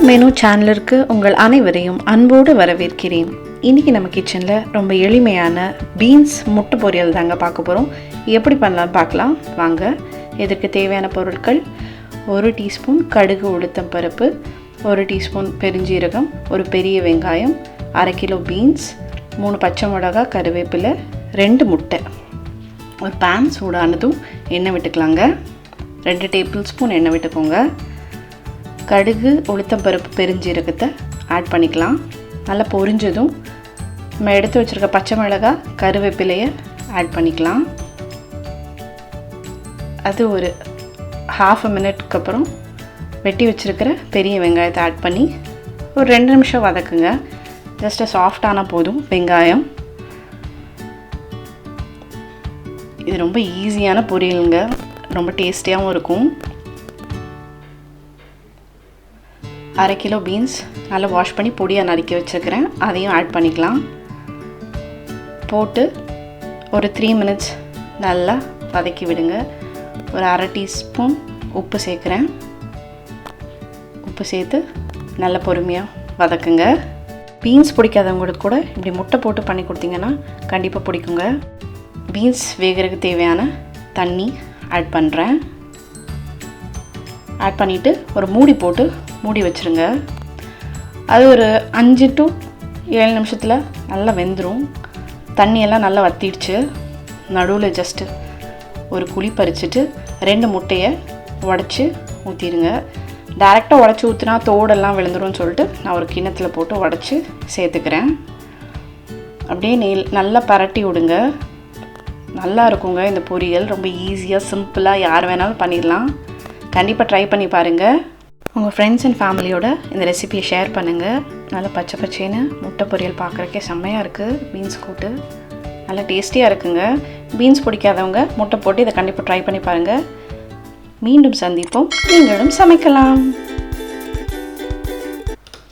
Menu சேனலுக்கு உங்கள் அனைவரையும் அன்போடு வரவேற்கிறேன். இன்றைக்கி நம்ம கிச்சனில் ரொம்ப எளிமையான பீன்ஸ் முட்டை பொரியல் தாங்க பார்க்க போகிறோம். எப்படி பண்ணலாம்னு பார்க்கலாம் வாங்க. இதற்கு தேவையான பொருட்கள்: 1 டீஸ்பூன் கடுகு உளுத்தம் பருப்பு, 1 டீஸ்பூன் பெருஞ்சீரகம், ஒரு பெரிய வெங்காயம், 1/2 கிலோ பீன்ஸ், 3 பச்சை மிளகாய், கருவேப்பிலை, 2 முட்டை. ஒரு பேன் சூடானதும் எண்ணெய் விட்டுக்கலாங்க. 2 டேபிள் ஸ்பூன் எண்ணெய் விட்டுக்கோங்க. கடுகு உளுத்தம் பருப்பு பெருஞ்சீரகத்தை ஆட் பண்ணிக்கலாம். நல்லா பொரிஞ்சதும் நம்ம எடுத்து வச்சுருக்க பச்சை மிளகாய், கருவேப்பிலையை ஆட் பண்ணிக்கலாம். அது ஒரு 1/2 மினிட்க்கு அப்புறம் வெட்டி வச்சுருக்கிற பெரிய வெங்காயத்தை ஆட் பண்ணி ஒரு 2 நிமிஷம் வதக்குங்க. ஜஸ்ட்டு சாஃப்டானால் போதும் வெங்காயம். இது ரொம்ப ஈஸியான பொரியலுங்க, ரொம்ப டேஸ்டியாகவும் இருக்கும். 1/2 கிலோ பீன்ஸ் நல்லா வாஷ் பண்ணி பொடியாக நறுக்கி வச்சுருக்கிறேன், அதையும் ஆட் பண்ணிக்கலாம். போட்டு ஒரு 3 மினிட்ஸ் நல்லா வதக்கி விடுங்க. ஒரு 1/2 டீஸ்பூன் உப்பு சேர்க்குறேன். உப்பு சேர்த்து நல்லா பொறுமையாக வதக்குங்க. பீன்ஸ் பிடிக்காதவங்களுக்கு கூட இப்படி முட்டை போட்டு பண்ணி கொடுத்தீங்கன்னா கண்டிப்பாக பிடிக்குங்க. பீன்ஸ் வேகிறதுக்கு தேவையான தண்ணி ஆட் பண்ணுறேன். ஆட் பண்ணிவிட்டு ஒரு மூடி போட்டு மூடி வச்சுருங்க. அது ஒரு 5 to 7 நிமிஷத்தில் நல்லா வெந்துடும். தண்ணியெல்லாம் நல்லா வற்றிடுச்சு. நடுவில் ஜஸ்ட்டு ஒரு குழி பறிச்சுட்டு 2 முட்டையை உடச்சி ஊற்றிடுங்க. டைரெக்டாக உடச்சி ஊற்றினா தோடெல்லாம் விழுந்துரும்னு சொல்லிட்டு நான் ஒரு கிண்ணத்தில் போட்டு உடச்சி சேர்த்துக்கிறேன். அப்படியே நல்லா பரட்டி விடுங்க. நல்லா இருக்குங்க இந்த பொரியல். ரொம்ப ஈஸியாக சிம்பிளாக யார் வேணாலும் பண்ணிடலாம். கண்டிப்பாக ட்ரை பண்ணி பாருங்கள். உங்கள் ஃப்ரெண்ட்ஸ் அண்ட் ஃபேமிலியோட இந்த ரெசிபியை ஷேர் பண்ணுங்கள். நல்லா பச்சை பச்சைன்னு முட்டை பொரியல் பார்க்குறக்கே செம்மையாக இருக்குது. பீன்ஸ் கூட்டு நல்லா டேஸ்டியாக இருக்குங்க. பீன்ஸ் பிடிக்காதவங்க முட்டை போட்டு இதை கண்டிப்பாக ட்ரை பண்ணி பாருங்கள். மீண்டும் சந்திப்போம். நீங்களும் சமைக்கலாம்.